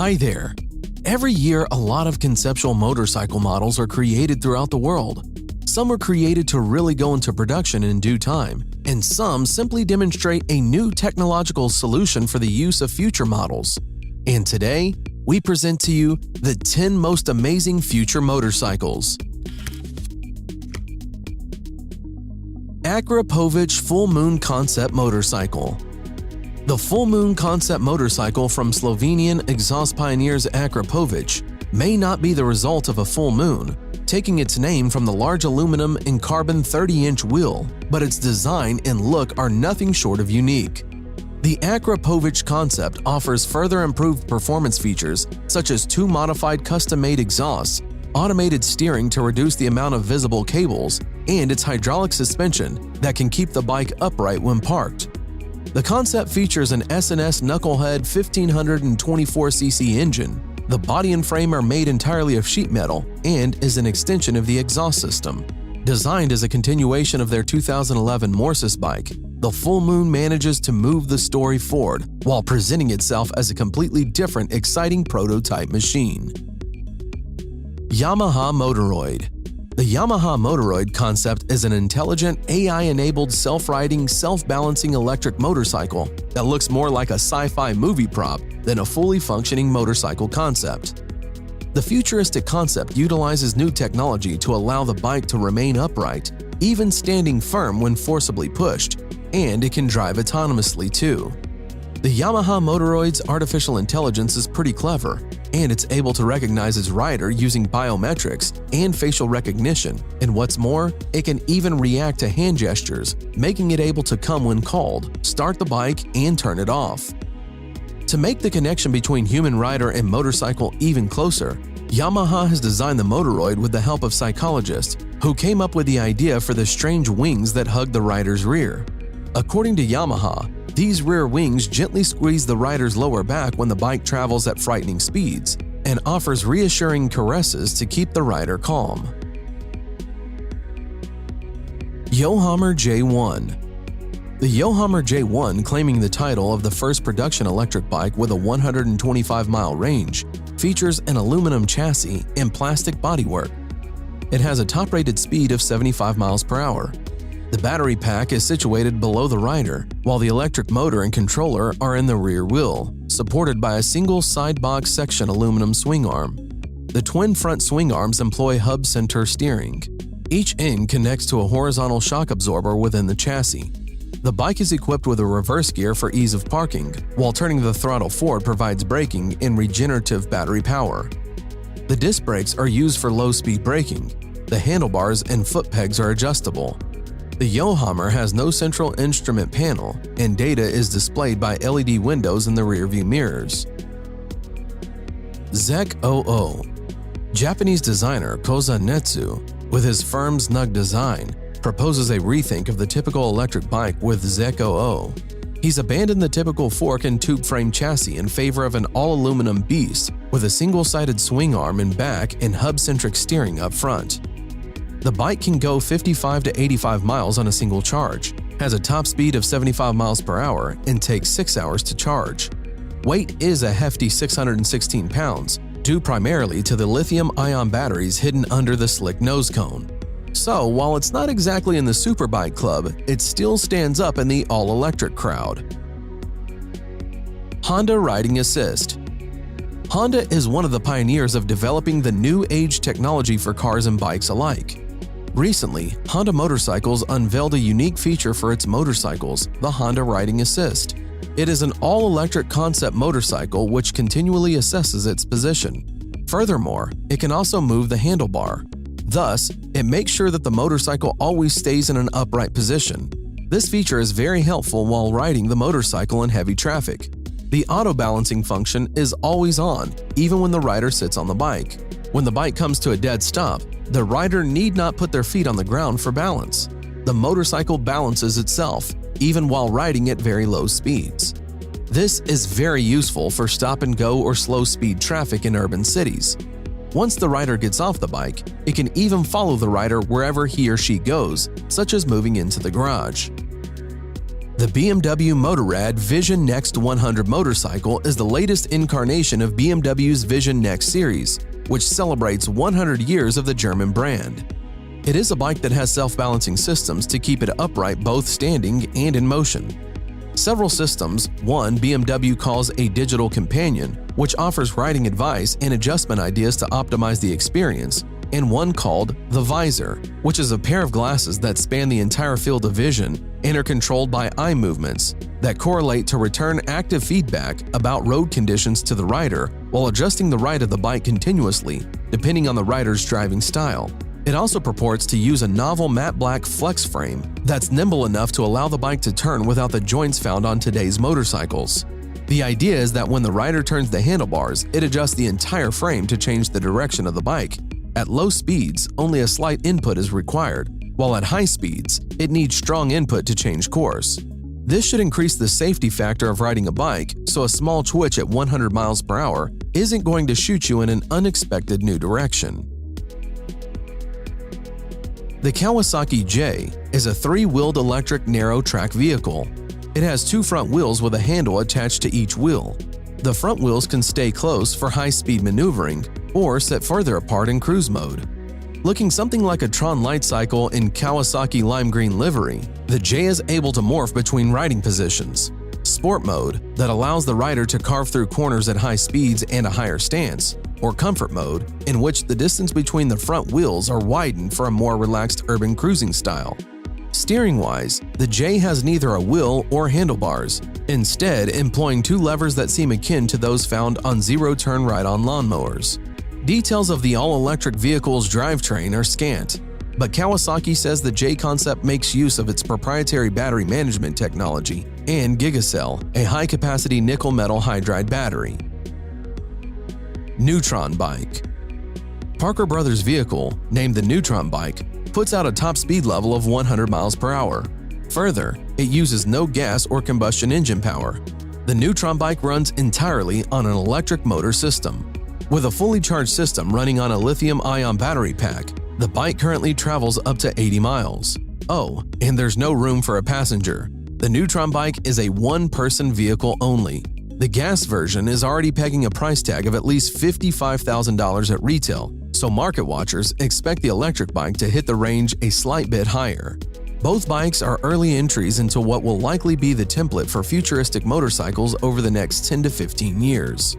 Hi there! Every year, a lot of conceptual motorcycle models are created throughout the world. Some are created to really go into production in due time, and some simply demonstrate a new technological solution for the use of future models. And today, we present to you the 10 most amazing future motorcycles. Akrapovic Full Moon Concept Motorcycle. The Full Moon Concept motorcycle from Slovenian exhaust pioneers Akrapovic may not be the result of a full moon, taking its name from the large aluminum and carbon 30-inch wheel, but its design and look are nothing short of unique. The Akrapovic concept offers further improved performance features such as 2 modified custom-made exhausts, automated steering to reduce the amount of visible cables, and its hydraulic suspension that can keep the bike upright when parked. The concept features an S&S Knucklehead 1524cc engine. The body and frame are made entirely of sheet metal and is an extension of the exhaust system. Designed as a continuation of their 2011 Morsis bike, the Full Moon manages to move the story forward while presenting itself as a completely different, exciting prototype machine. Yamaha Motoroid. The Yamaha Motoroid concept is an intelligent, AI-enabled, self-riding, self-balancing electric motorcycle that looks more like a sci-fi movie prop than a fully functioning motorcycle concept. The futuristic concept utilizes new technology to allow the bike to remain upright, even standing firm when forcibly pushed, and it can drive autonomously too. The Yamaha Motoroid's artificial intelligence is pretty clever, and it's able to recognize its rider using biometrics and facial recognition, and what's more, it can even react to hand gestures, making it able to come when called, start the bike, and turn it off. To make the connection between human rider and motorcycle even closer, Yamaha has designed the Motoroid with the help of psychologists who came up with the idea for the strange wings that hug the rider's rear. According to Yamaha, these rear wings gently squeeze the rider's lower back when the bike travels at frightening speeds and offers reassuring caresses to keep the rider calm. Yohammer J1. The Yohammer J1, claiming the title of the first production electric bike with a 125-mile range, features an aluminum chassis and plastic bodywork. It has a top-rated speed of 75 miles per hour. The battery pack is situated below the rider, while the electric motor and controller are in the rear wheel, supported by a single side box section aluminum swing arm. The twin front swing arms employ hub center steering. Each end connects to a horizontal shock absorber within the chassis. The bike is equipped with a reverse gear for ease of parking, while turning the throttle forward provides braking and regenerative battery power. The disc brakes are used for low-speed braking. The handlebars and foot pegs are adjustable. The Yohammer has no central instrument panel, and data is displayed by LED windows in the rearview mirrors. ZEC 00. Japanese designer Koza Netsu, with his firm Snug design, proposes a rethink of the typical electric bike with ZEC 00. He's abandoned the typical fork and tube frame chassis in favor of an all-aluminum beast with a single-sided swing arm in back and hub-centric steering up front. The bike can go 55 to 85 miles on a single charge, has a top speed of 75 miles per hour, and takes 6 hours to charge. Weight is a hefty 616 pounds, due primarily to the lithium-ion batteries hidden under the slick nose cone. So, while it's not exactly in the superbike club, it still stands up in the all-electric crowd. Honda Riding Assist. Honda is one of the pioneers of developing the new age technology for cars and bikes alike. Recently, Honda Motorcycles unveiled a unique feature for its motorcycles, the Honda Riding Assist. It is an all-electric concept motorcycle which continually assesses its position. Furthermore, it can also move the handlebar. Thus, it makes sure that the motorcycle always stays in an upright position. This feature is very helpful while riding the motorcycle in heavy traffic. The auto-balancing function is always on, even when the rider sits on the bike. When the bike comes to a dead stop, the rider need not put their feet on the ground for balance. The motorcycle balances itself, even while riding at very low speeds. This is very useful for stop-and-go or slow-speed traffic in urban cities. Once the rider gets off the bike, it can even follow the rider wherever he or she goes, such as moving into the garage. The BMW Motorrad Vision Next 100 motorcycle is the latest incarnation of BMW's Vision Next series, which celebrates 100 years of the German brand. It is a bike that has self-balancing systems to keep it upright both standing and in motion. Several systems, one BMW calls a digital companion, which offers riding advice and adjustment ideas to optimize the experience, and one called the Visor, which is a pair of glasses that span the entire field of vision and are controlled by eye movements that correlate to return active feedback about road conditions to the rider while adjusting the ride of the bike continuously, depending on the rider's driving style. It also purports to use a novel matte black flex frame that's nimble enough to allow the bike to turn without the joints found on today's motorcycles. The idea is that when the rider turns the handlebars, it adjusts the entire frame to change the direction of the bike. At low speeds, only a slight input is required, while at high speeds, it needs strong input to change course. This should increase the safety factor of riding a bike, so a small twitch at 100 miles per hour isn't going to shoot you in an unexpected new direction. The Kawasaki J is a three-wheeled electric narrow-track vehicle. It has two front wheels with a handle attached to each wheel. The front wheels can stay close for high-speed maneuvering or set further apart in cruise mode. Looking something like a Tron light cycle in Kawasaki lime green livery, the J is able to morph between riding positions. Sport mode, that allows the rider to carve through corners at high speeds and a higher stance, or comfort mode, in which the distance between the front wheels are widened for a more relaxed urban cruising style. Steering-wise, the J has neither a wheel or handlebars, instead employing two levers that seem akin to those found on zero-turn ride-on lawnmowers. Details of the all-electric vehicle's drivetrain are scant, but Kawasaki says the J concept makes use of its proprietary battery management technology and Gigacell, a high-capacity nickel-metal hydride battery. Neutron Bike. Parker Brothers' vehicle, named the Neutron Bike, puts out a top speed level of 100 miles per hour. Further, it uses no gas or combustion engine power. The Neutron Bike runs entirely on an electric motor system. With a fully charged system running on a lithium-ion battery pack, the bike currently travels up to 80 miles. Oh, and there's no room for a passenger. The Neutron Bike is a one-person vehicle only. The gas version is already pegging a price tag of at least $55,000 at retail, so market watchers expect the electric bike to hit the range a slight bit higher. Both bikes are early entries into what will likely be the template for futuristic motorcycles over the next 10 to 15 years.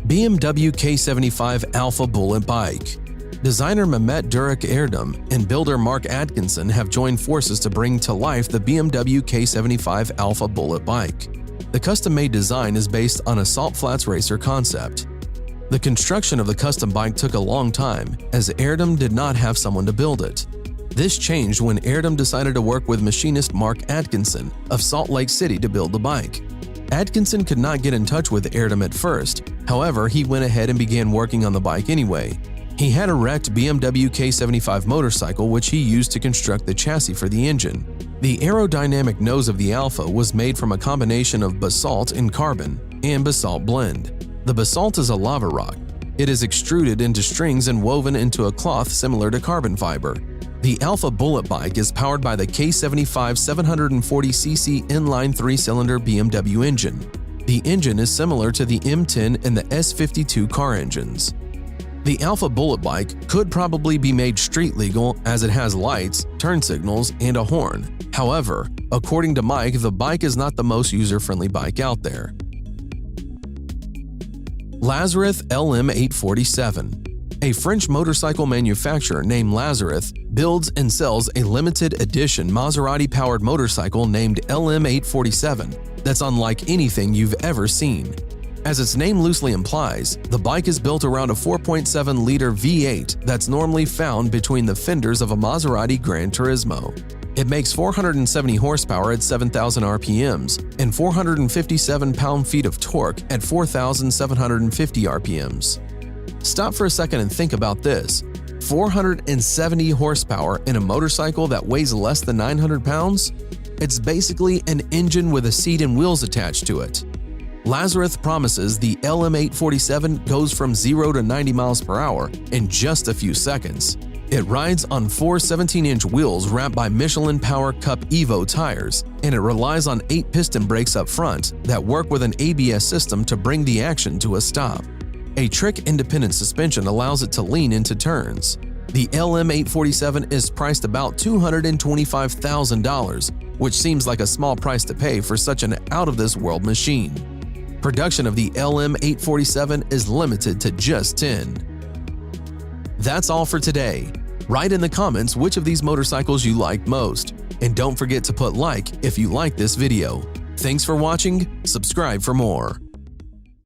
BMW K75 Alpha Bullet Bike. Designer Mehmet Durek Erdem and builder Mark Atkinson have joined forces to bring to life the BMW K75 Alpha Bullet Bike. The custom-made design is based on a Salt Flats Racer concept. The construction of the custom bike took a long time, as Erdem did not have someone to build it. This changed when Erdem decided to work with machinist Mark Atkinson of Salt Lake City to build the bike. Atkinson could not get in touch with Erdem at first, however, he went ahead and began working on the bike anyway. He had a wrecked BMW K75 motorcycle which he used to construct the chassis for the engine. The aerodynamic nose of the Alpha was made from a combination of basalt and carbon and basalt blend. The basalt is a lava rock. It is extruded into strings and woven into a cloth similar to carbon fiber. The Alpha Bullet Bike is powered by the K75 740cc inline 3-cylinder BMW engine. The engine is similar to the M10 and the S52 car engines. The Alpha Bullet Bike could probably be made street legal as it has lights, turn signals, and a horn. However, according to Mike, the bike is not the most user-friendly bike out there. Lazareth LM847. A French motorcycle manufacturer named Lazareth builds and sells a limited edition Maserati-powered motorcycle named LM847 that's unlike anything you've ever seen. As its name loosely implies, the bike is built around a 4.7-liter V8 that's normally found between the fenders of a Maserati Gran Turismo. It makes 470 horsepower at 7,000 RPMs and 457 pound-feet of torque at 4,750 RPMs. Stop for a second and think about this. 470 horsepower in a motorcycle that weighs less than 900 pounds? It's basically an engine with a seat and wheels attached to it. Lazareth promises the LM847 goes from 0 to 90 miles per hour in just a few seconds. It rides on 4 17-inch wheels wrapped by Michelin Power Cup Evo tires, and it relies on 8 piston brakes up front that work with an ABS system to bring the action to a stop. A trick-independent suspension allows it to lean into turns. The LM847 is priced about $225,000, which seems like a small price to pay for such an out-of-this-world machine. Production of the LM847 is limited to just 10. That's all for today. Write in the comments which of these motorcycles you liked most, and don't forget to put like if you like this video. Thanks for watching, subscribe for more.